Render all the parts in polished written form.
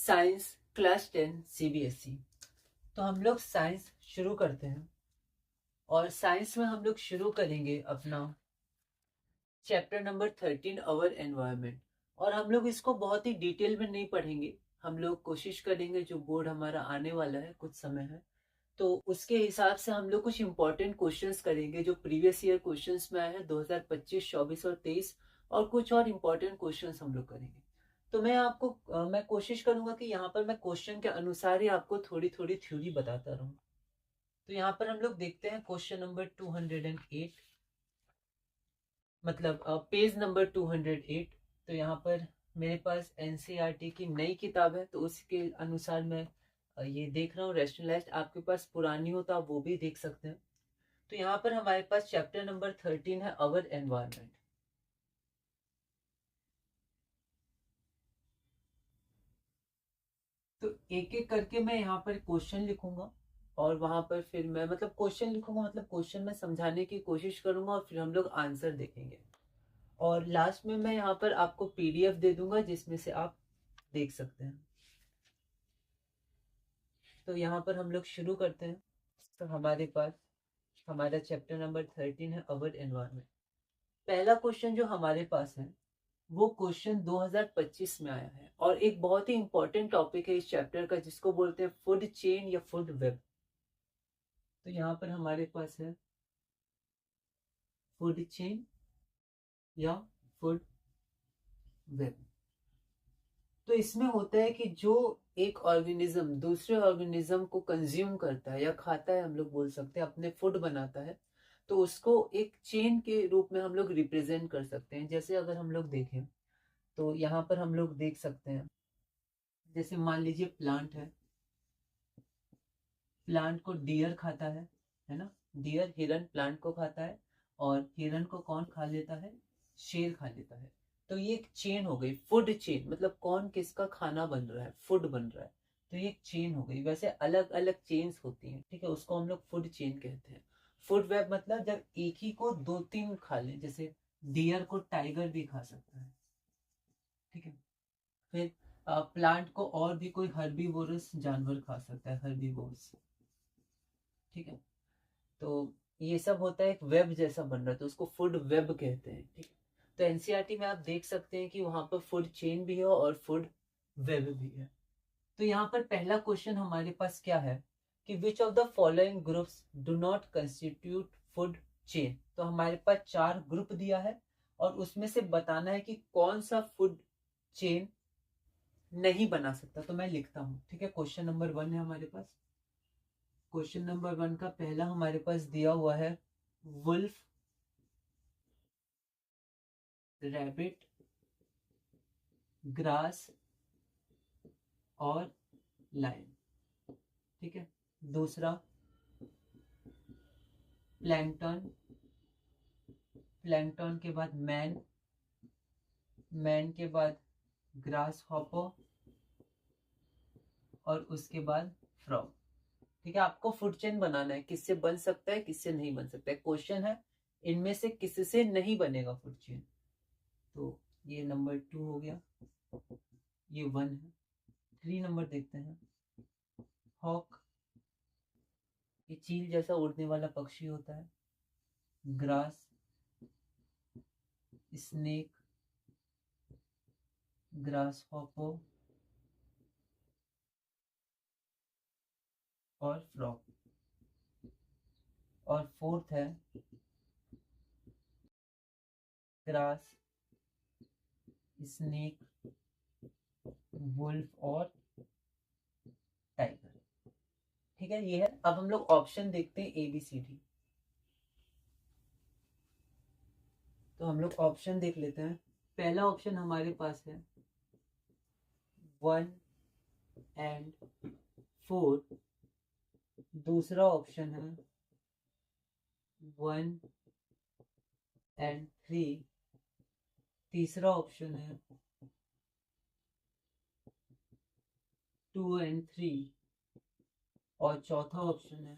Science class 10 CBSE. तो हम लोग साइंस शुरू करते हैं और साइंस में हम लोग शुरू करेंगे अपना चैप्टर नंबर 13 अवर एनवायरनमेंट। और हम लोग इसको बहुत ही डिटेल में नहीं पढ़ेंगे, हम लोग कोशिश करेंगे जो बोर्ड हमारा आने वाला है कुछ समय है तो उसके हिसाब से हम लोग कुछ इंपॉर्टेंट क्वेश्चंस करेंगे जो प्रीवियस ईयर क्वेश्चंस में आए हैं 2025, 24 और 23, और कुछ और इंपॉर्टेंट क्वेश्चंस हम लोग करेंगे। तो मैं कोशिश करूंगा कि यहाँ पर मैं क्वेश्चन के अनुसार ही आपको थोड़ी थोड़ी थ्योरी बताता रहूं। तो यहाँ पर हम लोग देखते हैं क्वेश्चन नंबर 208, मतलब पेज नंबर 208। तो यहाँ पर मेरे पास एनसीईआरटी की नई किताब है तो उसके अनुसार मैं ये देख रहा हूँ रेशनलाइज्ड। आपके पास पुरानी हो तो आप वो भी देख सकते हैं। तो यहाँ पर हमारे पास चैप्टर नंबर 13 है अवर एनवायरनमेंट। तो एक एक करके मैं यहाँ पर क्वेश्चन लिखूंगा और वहां पर फिर मैं मतलब क्वेश्चन लिखूंगा, मतलब क्वेश्चन में समझाने की कोशिश करूंगा और फिर हम लोग आंसर देखेंगे। और लास्ट में मैं यहाँ पर आपको पीडीएफ दे दूंगा जिसमें से आप देख सकते हैं। तो यहाँ पर हम लोग शुरू करते हैं। तो हमारे पास हमारा चैप्टर नंबर 13 है अवर एनवायरनमेंट। पहला क्वेश्चन जो हमारे पास है वो क्वेश्चन 2025 में आया है और एक बहुत ही इंपॉर्टेंट टॉपिक है इस चैप्टर का जिसको बोलते हैं फूड चेन या फूड वेब। तो यहाँ पर हमारे पास है फूड चेन या फूड वेब। तो इसमें होता है कि जो एक ऑर्गेनिज्म दूसरे ऑर्गेनिज्म को कंज्यूम करता है या खाता है, हम लोग बोल सकते हैं अपने फूड बनाता है, तो उसको एक चेन के रूप में हम लोग रिप्रेजेंट कर सकते हैं। जैसे अगर हम लोग देखें तो यहाँ पर हम लोग देख सकते हैं, जैसे मान लीजिए प्लांट है, प्लांट को डियर खाता है ना। डियर हिरन प्लांट को खाता है और हिरन को कौन खा लेता है, शेर खा लेता है। तो ये एक चेन हो गई, फूड चेन, मतलब कौन किसका खाना बन रहा है, फूड बन रहा है। तो ये एक चेन हो गई। वैसे अलग अलग चेन्स होती हैं, ठीक है, उसको हम लोग फूड चेन कहते हैं। फूड वेब मतलब जब एक ही को दो तीन खा ले, जैसे डियर को टाइगर भी खा सकता है, ठीक है। फिर प्लांट को और भी कोई हर्बीवोरस जानवर खा सकता है, हर्बीवोरस, ठीक है। तो ये सब होता है, एक वेब जैसा बन रहा है तो उसको फूड वेब कहते हैं, ठीक है। तो एनसीईआरटी में आप देख सकते हैं कि वहां पर फूड चेन भी है और फूड वेब भी है। तो यहाँ पर पहला क्वेश्चन हमारे पास क्या है कि which of the following groups do not constitute food chain. तो हमारे पास 4 ग्रुप दिया है और उसमें से बताना है कि कौन सा फूड चेन नहीं बना सकता। तो मैं लिखता हूँ, ठीक है। क्वेश्चन नंबर 1 है हमारे पास। क्वेश्चन नंबर 1 का पहला हमारे पास दिया हुआ है वुल्फ, रैबिट, ग्रास और लायन, ठीक है। दूसरा प्लैंकटन, प्लैंकटन के बाद मैन, मैन के बाद ग्रास हॉपर और उसके बाद फ्रॉग, ठीक है। आपको फूड चेन बनाना है, किससे बन सकता है किससे नहीं बन सकता है। क्वेश्चन है इनमें से किससे नहीं बनेगा फूड चेन। तो ये नंबर 2 हो गया, ये 1 है। 3 नंबर देखते हैं, हॉक, ये चील जैसा उड़ने वाला पक्षी होता है। ग्रास, स्नेक, ग्रास हॉपर और फ्रॉग। और 4th है ग्रास, स्नेक, वुल्फ और टाइगर, ठीक है। ये है। अब हम लोग ऑप्शन देखते हैं ABCD। तो हम लोग ऑप्शन देख लेते हैं। पहला ऑप्शन हमारे पास है 1 एंड 4। दूसरा ऑप्शन है 1 एंड 3। तीसरा ऑप्शन है 2 एंड 3 और चौथा ऑप्शन है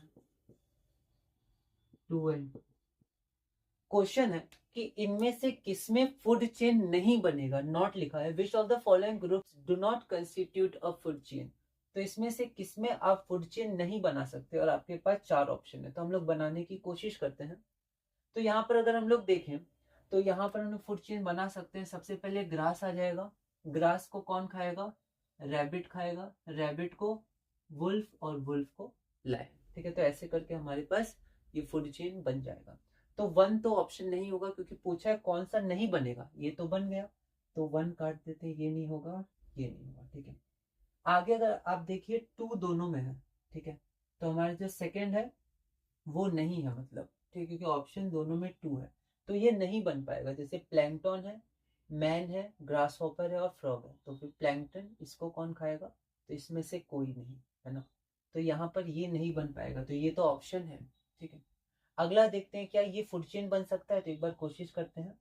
2 एंड 2। क्वेश्चन है कि इनमें से किसमें फूड चेन नहीं बनेगा, नॉट लिखा है, which of the following groups do not constitute a food chain. तो इसमें से किसमें आप फूड चेन नहीं बना सकते, और आपके पास 4 ऑप्शन है, तो हम लोग बनाने की कोशिश करते हैं। तो यहाँ पर अगर हम लोग देखें तो यहाँ पर हम लोग फूड चेन बना सकते हैं। सबसे पहले ग्रास आ जाएगा। ग्रास को कौन खाएगा, रैबिट खाएगा, रैबिट को वुल्फ, और वुल्फ को लायन। ठीक है, तो ऐसे करके हमारे पास ये फूड चेन बन जाएगा। तो 1 तो ऑप्शन नहीं होगा, क्योंकि पूछा है कौन सा नहीं बनेगा, ये तो बन गया, तो 1 काट देते, ये नहीं होगा, ये नहीं होगा। ठीक है, आगे अगर आप देखिए 2 दोनों में है। ठीक है, तो हमारे जो सेकंड है वो नहीं है, मतलब ठीक है, क्योंकि ऑप्शन दोनों में 2 है, तो ये नहीं बन पाएगा। जैसे प्लैंकटन है, मैन है, ग्रास हॉपर है और फ्रॉग है, तो फिर प्लैंकटन इसको कौन खाएगा, तो इसमें से कोई नहीं, है ना। तो यहाँ पर ये नहीं बन पाएगा, तो ये तो ऑप्शन है। ठीक है, अगला देखते हैं क्या ये फूड चेन बन सकता है, तो एक बार कोशिश करते हैं।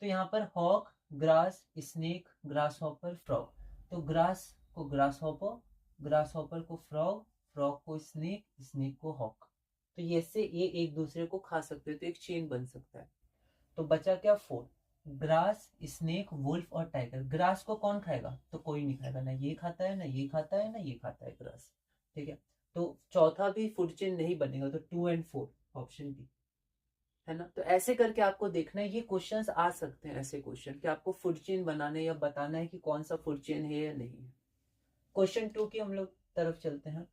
तो यहाँ पर hawk, grass, snake, grasshopper, frog. तो ग्रास को ग्रास हॉपर, ग्रास हॉपर को फ्रॉग, फ्रॉग को स्नेक, स्नेक को हॉक। तो ये से ये एक दूसरे को खा सकते हैं, तो एक चेन बन सकता है। तो बचा क्या, 4, ग्रास, स्नेक, वुल्फ और टाइगर। ग्रास को कौन खाएगा, तो कोई नहीं खाएगा, ना ये खाता है, ना ये खाता है, ना ये खाता है ग्रास। ठीक है, तो चौथा भी फूड चेन नहीं बनेगा, तो 2 और 4 ऑप्शन बी, है ना। तो ऐसे करके आपको देखना है, ये क्वेश्चंस आ सकते हैं, ऐसे क्वेश्चन कि आपको फूड चेन बनाने या बताना है कि कौन सा फूड चेन है या नहीं है। क्वेश्चन 2 की हम लोग तरफ चलते हैं।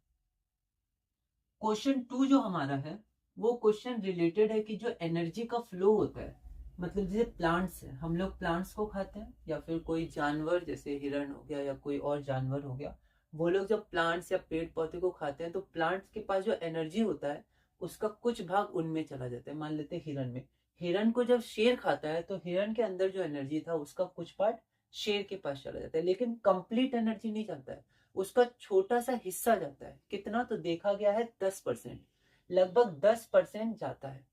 क्वेश्चन 2 जो हमारा है वो क्वेश्चन रिलेटेड है कि जो एनर्जी का फ्लो होता है, मतलब जैसे प्लांट्स है, हम लोग प्लांट्स को खाते हैं, या फिर कोई जानवर जैसे हिरण हो गया या कोई और जानवर हो गया, वो लोग जब प्लांट्स या पेड़ पौधे को खाते हैं तो प्लांट्स के पास जो एनर्जी होता है उसका कुछ भाग उनमें चला जाता है। मान लेते हैं हिरण में, हिरण को जब शेर खाता है तो हिरण के अंदर जो एनर्जी था उसका कुछ पार्ट शेर के पास चला जाता है, लेकिन कंप्लीट एनर्जी नहीं जाता है, उसका छोटा सा हिस्सा जाता है। कितना, तो देखा गया है 10%, लगभग 10% जाता है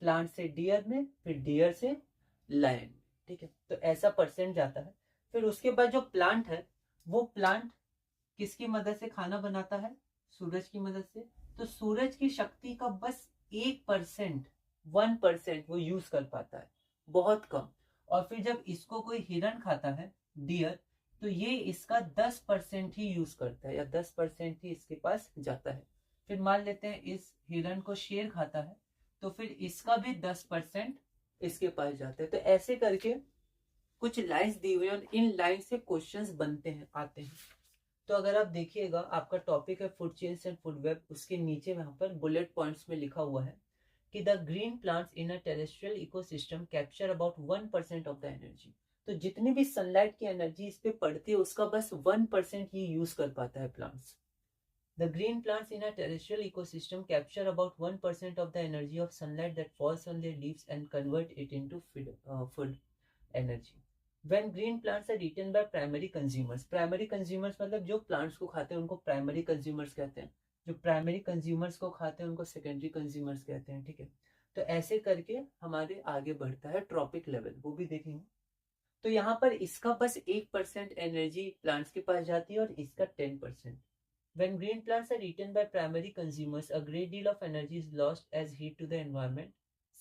प्लांट से डियर में, फिर डियर से लायन। ठीक है, तो ऐसा परसेंट जाता है। फिर उसके बाद जो प्लांट है, वो प्लांट किसकी मदद से खाना बनाता है, सूरज की मदद से। तो सूरज की शक्ति का बस 1%, 1% वो यूज कर पाता है, बहुत कम। और फिर जब इसको कोई हिरण खाता है, डियर, तो ये इसका 10% ही यूज करता है, या 10% ही इसके पास जाता है। फिर मान लेते हैं इस हिरण को शेर खाता है, तो फिर इसका भी 10% इसके पास जाता है। तो ऐसे करके कुछ लाइंस दी हुई और इन लाइन से क्वेश्चंस बनते हैं, आते हैं। तो अगर आप देखिएगा, आपका टॉपिक है food chains and food web, उसके नीचे यहाँ पर बुलेट पॉइंट्स में लिखा हुआ है कि the green plants in a terrestrial ecosystem capture about 1% of the energy. तो जितनी भी सनलाइट की एनर्जी इस पे पड़ती है उसका बस 1% ही यूज कर पाता है plants. The green plants in a terrestrial ecosystem capture about 1% of the energy of sunlight that falls on their leaves and convert it into food energy. When green plants are eaten by primary consumers, primary consumers मतलब जो plants को खाते हैं उनको primary consumers कहते हैं, जो primary consumers को खाते हैं उनको secondary consumers कहते हैं। ठीक है, तो ऐसे करके हमारे आगे बढ़ता है ट्रॉपिक लेवल, वो भी देखेंगे। तो यहाँ पर इसका बस 1% एनर्जी प्लांट्स के पास जाती है और इसका 10%। When green plants are eaten by primary consumers, a great deal of energy is lost as heat to the environment.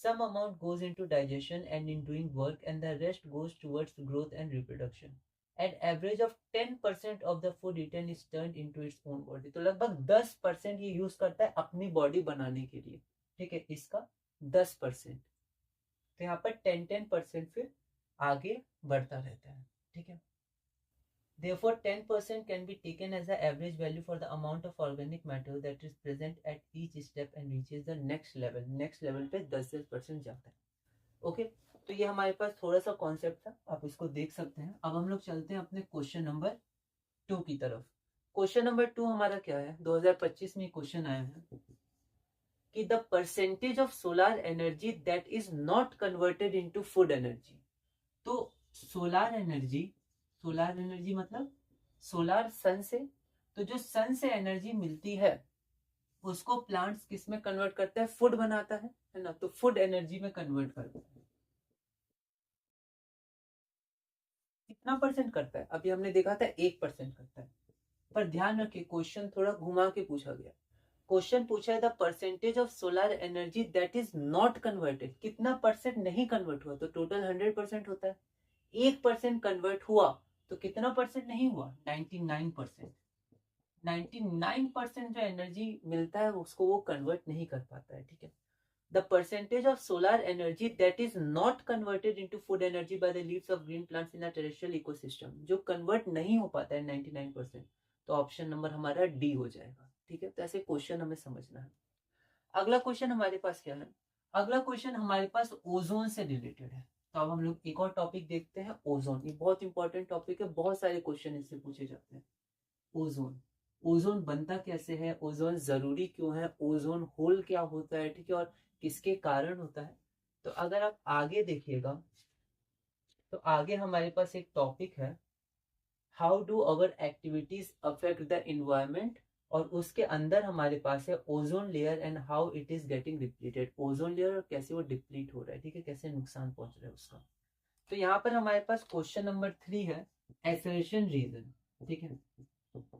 Some amount goes into digestion and in doing work, and the rest goes towards growth and reproduction. An average of 10% of the food eaten is turned into its own body. तो लगभग 10% ये use करता है अपनी body बनाने के लिए। ठीक है, इसका 10%। तो यहाँ पर 10% फिर आगे बढ़ता रहता है। ठीक है, therefore 10% can be taken as the average value for the amount of organic matter that is present at each step and reaches the next level. next level पे 10% जाता है। ओके, तो ये हमारे पास थोड़ा सा कॉन्सेप्ट था, आप इसको देख सकते हैं। अब हम लोग चलते हैं अपने क्वेश्चन नंबर 2 की तरफ। क्वेश्चन नंबर 2 हमारा क्या है, 2025 में क्वेश्चन आया है कि the percentage of solar energy that is not converted into food energy. तो सोलर एनर्जी मतलब सोलर सन से, तो जो सन से एनर्जी मिलती है उसको प्लांट्स किस में कन्वर्ट करता है, फूड बनाता है ना, तो फूड एनर्जी में कन्वर्ट करता है। कितना परसेंट करता है, अभी हमने देखा था 1% करता है। पर ध्यान रखिए क्वेश्चन थोड़ा घुमा के पूछा गया। क्वेश्चन पूछा है the percentage of solar energy that is not converted, कितना परसेंट नहीं कन्वर्ट हुआ, तो टोटल 100% होता है, 1% कन्वर्ट हुआ तो कितना परसेंट नहीं हुआ, 99%। 99% जो एनर्जी मिलता है उसको वो कन्वर्ट नहीं कर पाता है, ठीक है। The percentage of solar energy that is not converted into food energy by the leaves of green plants in a terrestrial ecosystem, जो कन्वर्ट नहीं हो पाता है 99%, तो ऑप्शन नंबर हमारा डी हो जाएगा, ठीक है। तो ऐसे क्वेश्चन हमें समझना है। अगला क्वेश्चन हमारे पास क्या है, अगला क्वेश्चन हमारे पास ओजोन से रिलेटेड है। तो अब हम लोग एक और टॉपिक देखते हैं, ओजोन। ये बहुत इंपॉर्टेंट टॉपिक है, बहुत सारे क्वेश्चन इससे पूछे जाते हैं। ओजोन, ओजोन बनता कैसे है, ओजोन जरूरी क्यों है, ओजोन होल क्या होता है, ठीक है, और किसके कारण होता है। तो अगर आप आगे देखिएगा तो आगे हमारे पास एक टॉपिक है, how do our activities affect the environment, और उसके अंदर हमारे पास है ozone layer and how it is getting depleted, ozone layer और कैसे वो डिप्लीट हो रहा है, ठीक है, कैसे नुकसान पहुंच रहा है उसका। तो यहाँ पर हमारे पास क्वेश्चन नंबर 3 है, एसर्शन रीजन, ठीक है।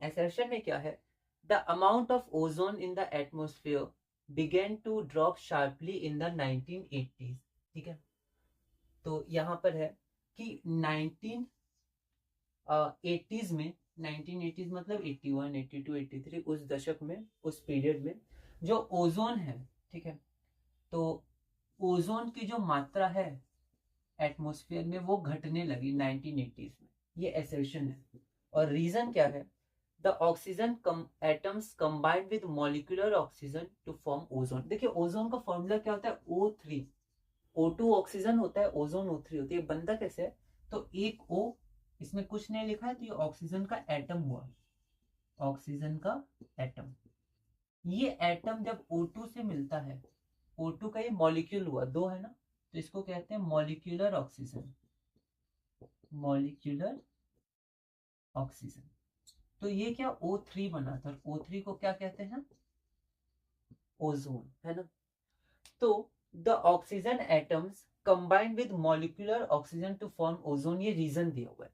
एसर्शन में क्या है, the amount of ozone in the atmosphere began to drop sharply in the 1980s, ठीक है। तो यहाँ पर है कि 1980s में, 1980s मतलब 81, 82, 83, उस दशक में, उस पीरियड में जो ओजोन है, ठीक है, तो ओजोन की जो मात्रा है एटमॉस्फेयर में वो घटने लगी 1980s में, ये एसर्शन है। और रीजन क्या है, the oxygen atoms combined with molecular oxygen to form ozone. देखिए ओजोन का फॉर्मूला क्या होता है, O3, O2 ऑक्सीजन होता है, ओजोन O3 होती है। बनता कैसे है, तो एक O, इसमें कुछ नहीं लिखा है तो ये ऑक्सीजन का एटम हुआ, ऑक्सीजन का एटम। ये एटम जब O2 से मिलता है, O2 का ये मॉलिक्यूल हुआ, दो है ना, तो इसको कहते हैं मॉलिक्यूलर ऑक्सीजन, मॉलिक्यूलर ऑक्सीजन। तो ये क्या O3 बना था, O3 को क्या कहते हैं, ओजोन, है ना। तो the oxygen atoms combined with molecular oxygen to form ozone, ये रीजन दिया हुआ है।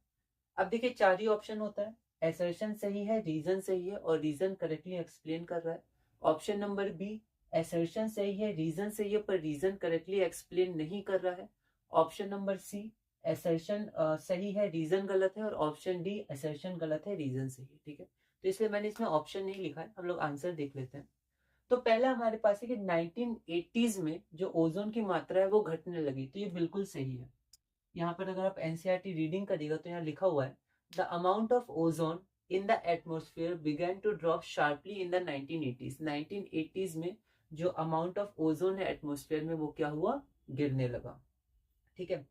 अब देखिए चार ही ऑप्शन होता है, एसर्शन सही है, रीजन सही है और रीजन करेक्टली एक्सप्लेन कर रहा है। ऑप्शन नंबर बी, एसर्शन सही है, रीजन सही है, पर रीजन करेक्टली एक्सप्लेन नहीं कर रहा है। ऑप्शन नंबर सी, एसर्शन सही है, रीजन गलत है, और ऑप्शन डी, एसर्शन गलत है, रीजन सही है, ठीक है। तो इसलिए मैंने इसमें ऑप्शन नहीं लिखा है, हम लोग आंसर देख लेते हैं। तो पहला हमारे पास है कि 1980s में जो ओजोन की मात्रा है वो घटने लगी, तो ये बिल्कुल सही है। यहाँ पर अगर आप एनसीईआरटी रीडिंग करिएगा तो यहाँ लिखा हुआ है, the amount of ozone in the atmosphere began to drop sharply in the 1980s। 1980s में जो अमाउंट ऑफ ओजोन है एटमोस्फेयर में वो क्या हुआ, गिरने लगा, ठीक है।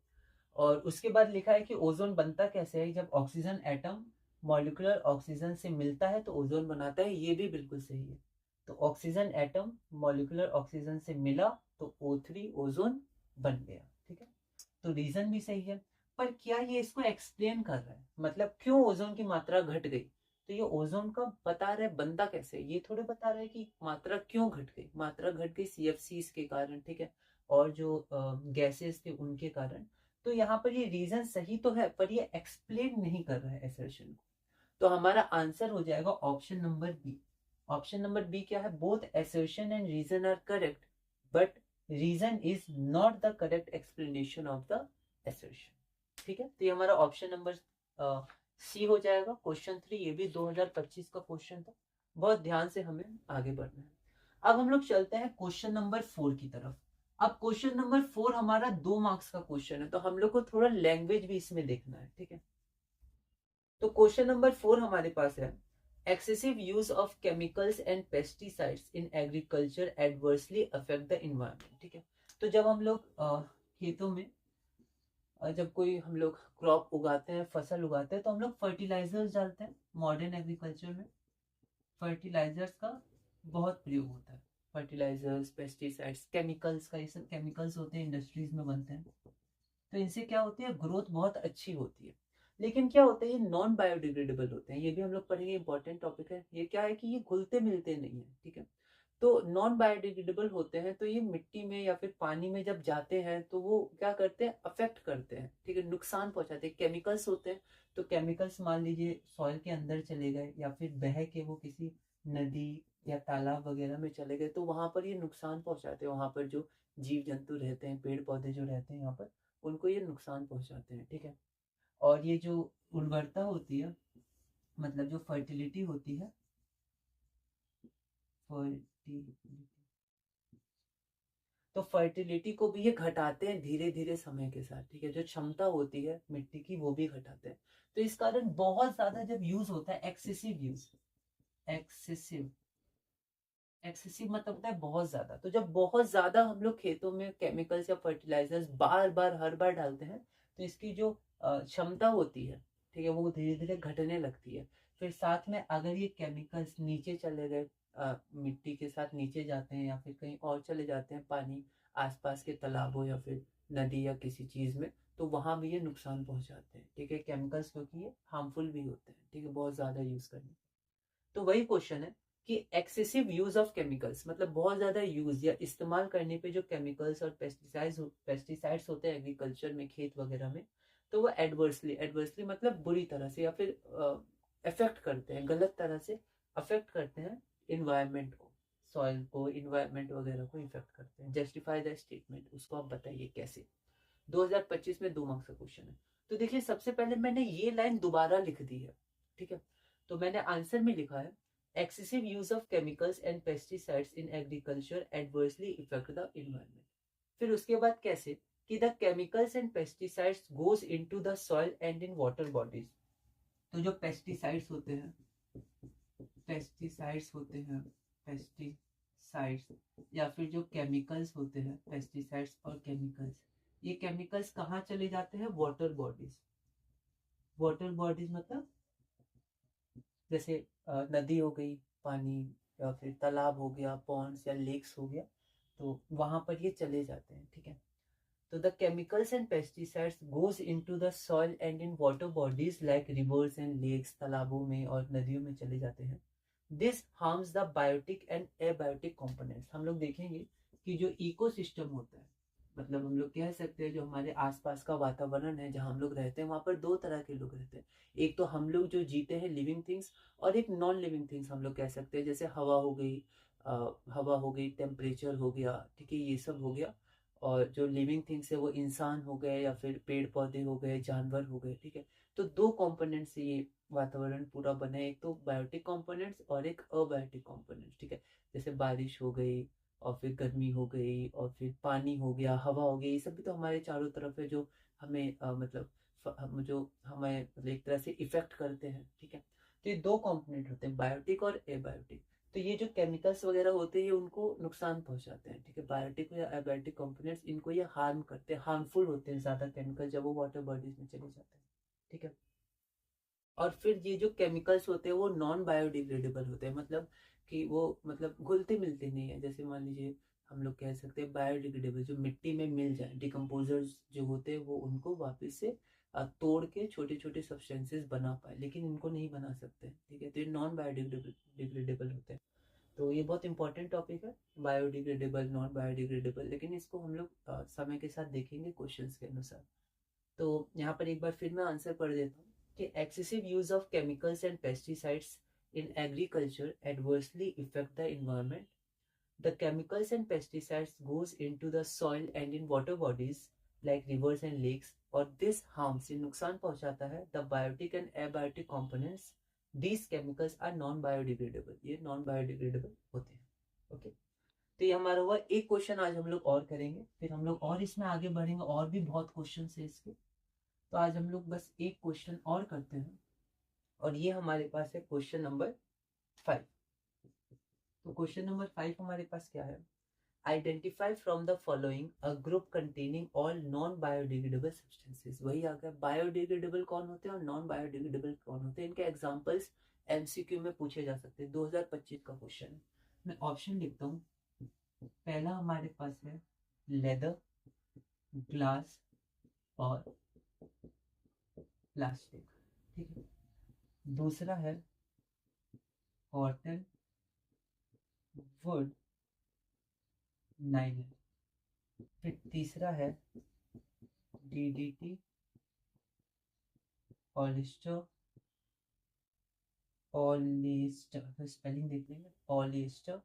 और उसके बाद लिखा है कि ओजोन बनता कैसे है, जब ऑक्सीजन एटम मॉलिक्यूलर ऑक्सीजन से मिलता है तो ओजोन बनाता है, ये भी बिल्कुल सही है। तो ऑक्सीजन एटम मॉलिक्यूलर ऑक्सीजन से मिला तो O3 ओजोन बन गया, ठीक है। तो रीजन भी सही है, पर क्या ये इसको एक्सप्लेन कर रहा है, मतलब क्यों ओजोन की मात्रा घट गई, तो ये ओजोन का बता रहा है बनता कैसे, ये थोड़े बता रहा है कि मात्रा क्यों घट गई। मात्रा घट गई CFCs के कारण, ठीक है, और जो गैसेस थे उनके कारण। तो यहाँ पर ये रीजन सही तो है पर ये एक्सप्लेन नहीं कर रहा है एसर्शन को। तो हमारा आंसर हो जाएगा option number B. Option number B क्या है, both assertion and reason are correct but reason is not the correct explanation of the assertion, ठीक है। तो ये हमारा ऑप्शन नंबर सी हो जाएगा। क्वेश्चन 3 ये भी 2025 का क्वेश्चन था, बहुत ध्यान से हमें आगे बढ़ना है। अब हम लोग चलते हैं क्वेश्चन नंबर 4 की तरफ। अब क्वेश्चन नंबर 4 हमारा 2 मार्क्स का क्वेश्चन है, तो हम लोग को थोड़ा लैंग्वेज भी इसमें देखना है, ठीक है। तो क्वेश्चन नंबर 4 हमारे पास है, excessive use of chemicals and pesticides in agriculture adversely affect the environment, ठीक है। तो जब हम लोग खेतों में जब कोई हम लोग क्रॉप उगाते हैं, फसल उगाते हैं, तो हम लोग फर्टिलाइजर्स डालते हैं। मॉडर्न एग्रीकल्चर में फर्टिलाइजर्स का बहुत प्रयोग होता है, फर्टिलाइजर्स, पेस्टिसाइड्स, केमिकल्स का, ये सब केमिकल्स होते हैं, इंडस्ट्रीज में बनते हैं। तो इनसे क्या होती है, ग्रोथ बहुत अच्छी होती है। लेकिन क्या होता है, ये नॉन बायोडिग्रेडेबल होते हैं, ये भी हम लोग पढ़ेंगे, इंपॉर्टेंट टॉपिक है। ये क्या है कि ये घुलते मिलते नहीं है, ठीक है। तो नॉन बायोडिग्रेडेबल होते हैं, तो ये मिट्टी में या फिर पानी में जब जाते हैं तो वो क्या करते हैं, अफेक्ट करते हैं, ठीक है, नुकसान पहुंचाते हैं। केमिकल्स होते हैं, तो केमिकल्स मान लीजिए सॉइल के अंदर चले गए या फिर बह के वो किसी नदी या तालाब वगैरह में चले गए तो वहां पर ये नुकसान पहुंचाते हैं, वहां पर जो जीव जंतु रहते हैं, पेड़ पौधे जो रहते हैं यहाँ पर, उनको ये नुकसान पहुंचाते हैं, ठीक है। और ये जो उर्वरता होती है, मतलब जो फर्टिलिटी होती है, फर्टिलिटी, तो फर्टिलिटी को भी ये घटाते हैं धीरे धीरे समय के साथ, ठीक है। जो क्षमता होती है मिट्टी की वो भी घटाते हैं। तो इस कारण बहुत ज्यादा जब यूज होता है, एक्सेसिव यूज, एक्सेसिव, एक्सेसिव मतलब होता है बहुत ज्यादा। तो जब बहुत ज्यादा हम लोग खेतों में केमिकल्स या फर्टिलाइजर्स बार बार हर बार डालते हैं, तो इसकी जो क्षमता होती है, ठीक है, वो धीरे धीरे घटने लगती है। फिर साथ में अगर ये केमिकल्स नीचे चले गए, मिट्टी के साथ नीचे जाते हैं या फिर कहीं और चले जाते हैं, पानी आसपास के तालाबों या फिर नदी या किसी चीज में, तो वहां भी ये नुकसान पहुंचाते हैं, ठीक है, केमिकल्स, क्योंकि ये हार्मफुल भी होते हैं, ठीक है, बहुत ज्यादा यूज करने। तो वही क्वेश्चन है कि एक्सेसिव यूज ऑफ केमिकल्स, मतलब बहुत ज्यादा यूज या इस्तेमाल करने पे जो केमिकल्स और पेस्टिसाइड्स होते हैं एग्रीकल्चर में, खेत वगैरह में, तो वो एडवर्सली, एडवर्सली मतलब बुरी तरह से या फिर अफेक्ट करते हैं, गलत तरह से अफेक्ट करते हैं इन्वायरमेंट को, सॉइल को, इन्वायरमेंट वगैरह को इफेक्ट करते हैं। जस्टिफाई द स्टेटमेंट, उसको आप बताइए कैसे। 2025 में 2 मार्क्स का क्वेश्चन है। तो देखिए, सबसे पहले मैंने ये लाइन दोबारा लिख दी है, ठीक है। तो मैंने आंसर में लिखा है excessive use of chemicals and pesticides in agriculture adversely effect the environment. फिर उसके बाद कैसे कि the chemicals and pesticides goes into the soil and in water bodies. तो जो पेस्टिसाइड्स होते हैं, पेस्टिसाइड्स होते हैं, पेस्टिसाइड्स या फिर जो केमिकल्स होते हैं, पेस्टिसाइड्स और केमिकल्स, ये केमिकल्स कहाँ चले जाते हैं? Water bodies. वाटर बॉडीज मतलब जैसे नदी हो गई, पानी, या फिर तालाब हो गया, पॉन्ड्स या लेक्स हो गया, तो वहां पर ये चले जाते हैं, ठीक है। तो the chemicals and pesticides goes into the soil and in water bodies like rivers and lakes, तालाबों में और नदियों में चले जाते हैं। This harms the biotic and abiotic components. हम लोग देखेंगे कि जो इकोसिस्टम होता है, मतलब हम लोग कह सकते हैं जो हमारे आसपास का वातावरण है जहाँ हम लोग रहते हैं, वहां पर दो तरह के लोग रहते हैं। एक तो हम लोग जो जीते हैं, लिविंग थिंग्स, और एक नॉन लिविंग थिंग्स हम लोग कह सकते हैं, जैसे हवा हो गई, हवा हो गई, टेम्परेचर हो गया, ठीक है, ये सब हो गया। और जो लिविंग थिंग्स है वो इंसान हो गए या फिर पेड़ पौधे हो गए, जानवर हो गए, ठीक है। तो दो कंपोनेंट्स से ये वातावरण पूरा बना है, एक तो बायोटिक कंपोनेंट्स और एक अबायोटिक कंपोनेंट्स, ठीक है। जैसे बारिश हो गई, और फिर गर्मी हो गई, और फिर पानी हो गया, हवा हो गई, ये सब भी तो हमारे चारों तरफ है, जो हमें मतलब जो हमें मतलब एक तरह से इफेक्ट करते हैं, ठीक है। तो ये दो कंपोनेंट होते हैं, बायोटिक और एबायोटिक। तो ये जो केमिकल्स वगैरह होते हैं ये उनको नुकसान पहुंचाते हैं, ठीक है। बायोटिक या एबायोटिक कंपोनेंट्स, इनको ये हार्म करते हैं, हार्मफुल होते हैं ज्यादा केमिकल जब वो वाटर बॉडीज में चले जाते हैं, ठीक है। और फिर ये जो केमिकल्स होते हैं वो नॉन बायोडिग्रेडेबल होते हैं, मतलब कि वो मतलब घुलते मिलते नहीं है। जैसे मान लीजिए हम लोग कह सकते हैं बायोडिग्रेडेबल, जो मिट्टी में मिल जाए, डिकम्पोजर्स जो होते हैं वो उनको वापस से तोड़ के छोटे छोटे सब्सटेंसेस बना पाए, लेकिन इनको नहीं बना सकते, ठीक है। तो ये नॉन बायोडिग्रेडेबल होते हैं। तो ये बहुत इंपॉर्टेंट टॉपिक है, बायोडिग्रेडेबल, नॉन बायोडिग्रेडेबल, लेकिन इसको हम लोग समय के साथ देखेंगे क्वेश्चंस के अनुसार। तो यहाँ पर एक बार फिर मैं आंसर पढ़ देता हूँ कि excessive use of chemicals and pesticides in agriculture adversely affect the environment. The chemicals and pesticides goes into the soil and in water bodies like rivers and lakes, और this harms, ये नुकसान पहुंचाता है, the biotic and abiotic components. These chemicals are non biodegradable, ये non biodegradable होते हैं, okay. तो ये हमारा हुआ एक क्वेश्चन, आज हम लोग और करेंगे, फिर हम लोग और इसमें आगे बढ़ेंगे, और भी बहुत क्वेश्चन है इसके। तो आज हम लोग बस एक क्वेश्चन और करते हैं, और ये हमारे पास है क्वेश्चन नंबर 5। तो क्वेश्चन नंबर 5 हमारे पास क्या है? Identify from the following a group containing all non biodegradable substances. वही आ गया, बायोडिग्रेडेबल कौन होते हैं और नॉन बायोडिग्रेडेबल कौन होते हैं, इनके एग्जांपल्स एमसीक्यू में पूछे जा सकते हैं। 2025 का क्वेश्चन है। मैं ऑप्शन लिखता हूँ। पहला हमारे पास है लेदर, ग्लास और प्लास्टिक, ठीक है। दूसरा है कॉटन, वुड, नाइलन। फिर तीसरा है डीडीटी, पॉलिस्टर पॉलिएस्टर, स्पेलिंग देख लेंगे, पॉलिएस्टर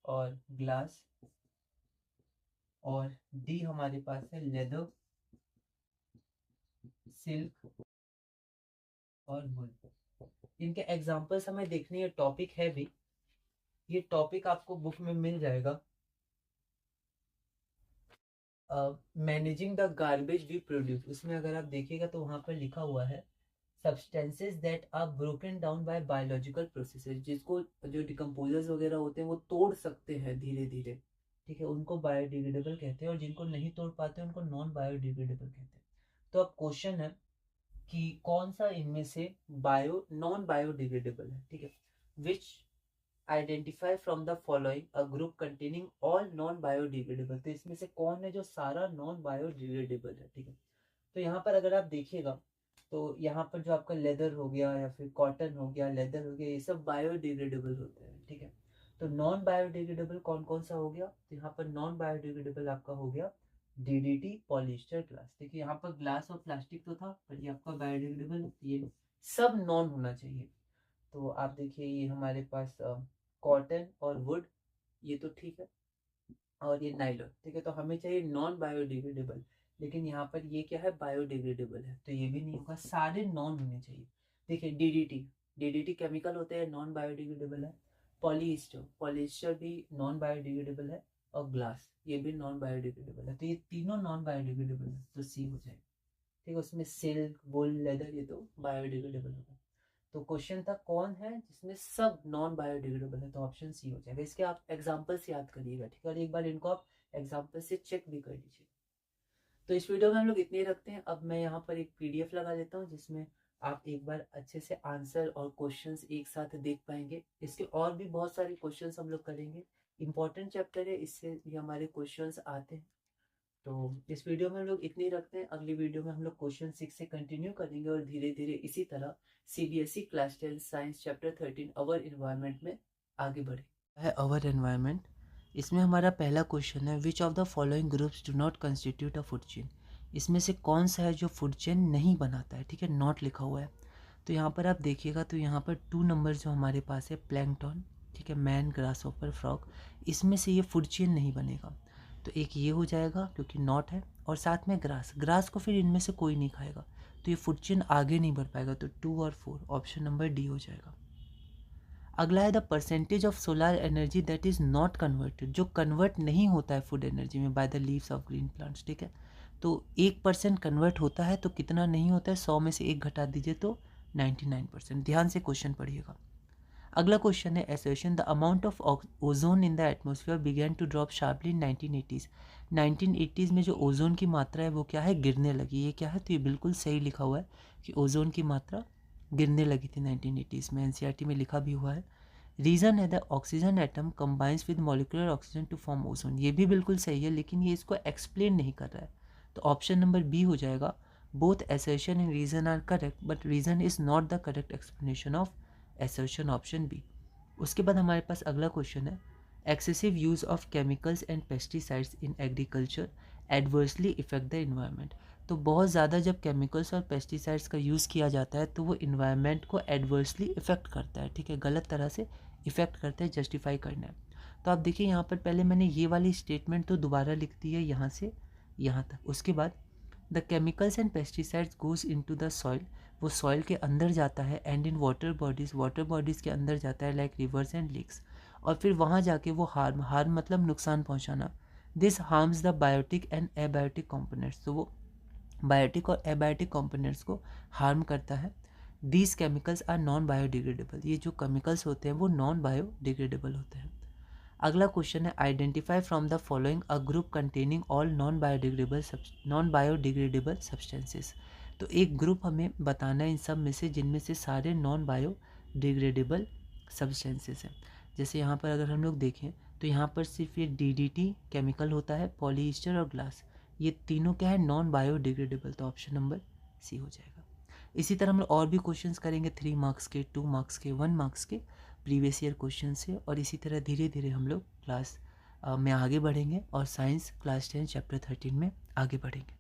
और ग्लास, और डी हमारे पास है लेदर, सिल्क और वुल। इनके एग्जांपल्स हमें देखनी है, टॉपिक है भी, ये टॉपिक आपको बुक में मिल जाएगा। Managing the garbage we produce, उसमें अगर आप देखिएगा तो वहां पर लिखा हुआ है substances that are broken down by biological processes, जिसको जो डिकम्पोजर्स वगैरह होते हैं वो तोड़ सकते हैं धीरे धीरे, ठीक है, उनको बायोडिग्रेडेबल कहते हैं, और जिनको नहीं तोड़ पाते उनको नॉन बायोडिग्रेडेबल कहते हैं। तो अब क्वेश्चन है कि कौन सा इनमें से नॉन बायोडिग्रेडेबल है, ठीक है, which identify from the following a group containing all non biodegradable, तो इसमें से कौन है जो सारा नॉन बायोडिग्रेडेबल है, ठीक है। तो यहाँ पर अगर आप देखिएगा तो यहाँ पर जो आपका लेदर हो गया या फिर कॉटन हो गया, लेदर हो गया, ये सब बायोडिग्रेडेबल होते हैं, ठीक है। तो नॉन बायोडिग्रेडेबल कौन कौन सा हो गया, तो यहाँ पर नॉन बायोडिग्रेडेबल आपका हो गया डीडीटी, पॉलिस्टर, ग्लास। देखिए यहाँ पर ग्लास और प्लास्टिक तो था, पर ये आपका बायोडिग्रेडेबल, ये सब नॉन होना चाहिए। तो आप देखिए ये हमारे पास कॉटन और वुड, ये तो ठीक है, और ये नाइलॉन, ठीक है, तो हमें चाहिए नॉन बायोडिग्रेडेबल, लेकिन यहाँ पर ये क्या है, बायोडिग्रेडेबल है, तो ये भी नहीं होगा, सारे नॉन होने चाहिए। देखिए डीडीटी, डीडीटी केमिकल होते हैं, नॉन बायोडिग्रेडेबल है। पॉलीस्टर, पॉलीस्टर भी नॉन बायोडिग्रेडेबल है, और ग्लास ये भी नॉन बायोडिग्रेडेबल है, तो ये तीनों नॉन बायोडिग्रेडेबल है, तो सी हो जाएगा, ठीक है। उसमें सिल्क, वुल, लेदर ये तो बायोडिग्रेडेबल होगा। तो क्वेश्चन था कौन है जिसमें सब नॉन बायोडिग्रेडेबल है, तो ऑप्शन सी हो जाएगा। इसके आप एग्जांपल्स याद करिएगा, ठीक है, और एक बार इनको आप एग्जांपल से चेक भी कर लीजिए। तो इस वीडियो में हम लोग इतने ही रखते हैं। अब मैं यहाँ पर एक पीडीएफ लगा देता हूँ जिसमें आप एक बार अच्छे से आंसर और क्वेश्चंस एक साथ देख पाएंगे। इसके और भी बहुत सारे क्वेश्चंस हम लोग करेंगे, इंपॉर्टेंट चैप्टर है, इससे भी हमारे क्वेश्चंस आते हैं। तो इस वीडियो में हम लोग इतने ही रखते हैं। अगली वीडियो में हम लोग क्वेश्चन 6 से कंटिन्यू करेंगे और धीरे धीरे इसी तरह CBSE class 10 science chapter 13 our environment में आगे बढ़े है। अवर एनवायरनमेंट, इसमें हमारा पहला क्वेश्चन है, which of the following groups do not constitute a food chain, इसमें से कौन सा है जो फूड चेन नहीं बनाता है, ठीक है, नॉट लिखा हुआ है। तो यहाँ पर आप देखिएगा तो यहाँ पर 2 नंबर जो हमारे पास है, प्लैंकटन, ठीक है, मैन, ग्रास ऑपर, फ्रॉग, इसमें से ये फूड चेन नहीं बनेगा, तो एक ये हो जाएगा क्योंकि नॉट है, और साथ में ग्रास, ग्रास को फिर इनमें से कोई नहीं खाएगा, तो ये फूड चेन आगे नहीं बढ़ पाएगा, तो 2 और 4 ऑप्शन नंबर डी हो जाएगा। अगला है the percentage of solar energy that is not converted, जो कन्वर्ट नहीं होता है फूड एनर्जी में by the leaves of green plants, ठीक है। तो 1% कन्वर्ट होता है, तो कितना नहीं होता है, 100 में से 1 घटा दीजिए तो 99%। ध्यान से क्वेश्चन पढ़िएगा। अगला क्वेश्चन है assertion, the amount of ozone in the atmosphere began to drop sharply in 1980s, 1980s में जो ओजोन की मात्रा है वो क्या है, गिरने लगी, ये क्या है, तो ये बिल्कुल सही लिखा हुआ है कि ओजोन की मात्रा गिरने लगी थी 1980s में, एनसीईआरटी में लिखा भी हुआ है। रीज़न है the oxygen atom combines with molecular oxygen to form ozone, ये भी बिल्कुल सही है, लेकिन ये इसको एक्सप्लेन नहीं कर रहा है, तो ऑप्शन नंबर बी हो जाएगा। Both assertion and reason are correct but reason is not the correct explanation of assertion, option B. उसके बाद हमारे पास अगला क्वेश्चन है, excessive use of chemicals and pesticides in agriculture adversely effect the environment, तो बहुत ज़्यादा जब केमिकल्स और पेस्टिसाइड्स का यूज़ किया जाता है तो वो इन्वायरमेंट को एडवर्सली इफेक्ट करता है, ठीक है, गलत तरह से इफेक्ट करता है, जस्टिफाई करना है। तो आप देखिए यहाँ पर पहले मैंने ये वाली स्टेटमेंट तो दोबारा लिख दी है यहाँ से यहाँ तक। उसके बाद the chemicals and pesticides goes into the soil, वो सॉइल के अंदर जाता है, and in water bodies, water bodies के अंदर जाता है, लाइक रिवर्स एंड लेक्स, और फिर वहाँ जाके वो हार्म मतलब नुकसान पहुँचाना, this harms the biotic and abiotic components, तो वो बायोटिक और एबायोटिक कंपोनेंट्स को हार्म करता है। These chemicals are non biodegradable, ये जो केमिकल्स होते हैं वो नॉन बायोडिग्रेडेबल होते हैं। अगला क्वेश्चन है, identify from the following a group containing all non biodegradable substances, तो एक ग्रुप हमें बताना है इन सब में से जिनमें से सारे नॉन बायोडिग्रेडेबल सब्सटेंसेस हैं। जैसे यहाँ पर अगर हम लोग देखें तो यहाँ पर सिर्फ ये डीडीटी केमिकल होता है, पॉलीस्टर और ग्लास, ये तीनों क्या है, नॉन बायोडिग्रेडेबल, तो ऑप्शन नंबर सी हो जाएगा। इसी तरह हम लोग और भी क्वेश्चंस करेंगे, 3 मार्क्स के, 2 मार्क्स के, 1 मार्क्स के प्रीवियस ईयर क्वेश्चन से, और इसी तरह धीरे धीरे हम लोग क्लास में आगे बढ़ेंगे और साइंस क्लास 10 चैप्टर 13 में आगे बढ़ेंगे।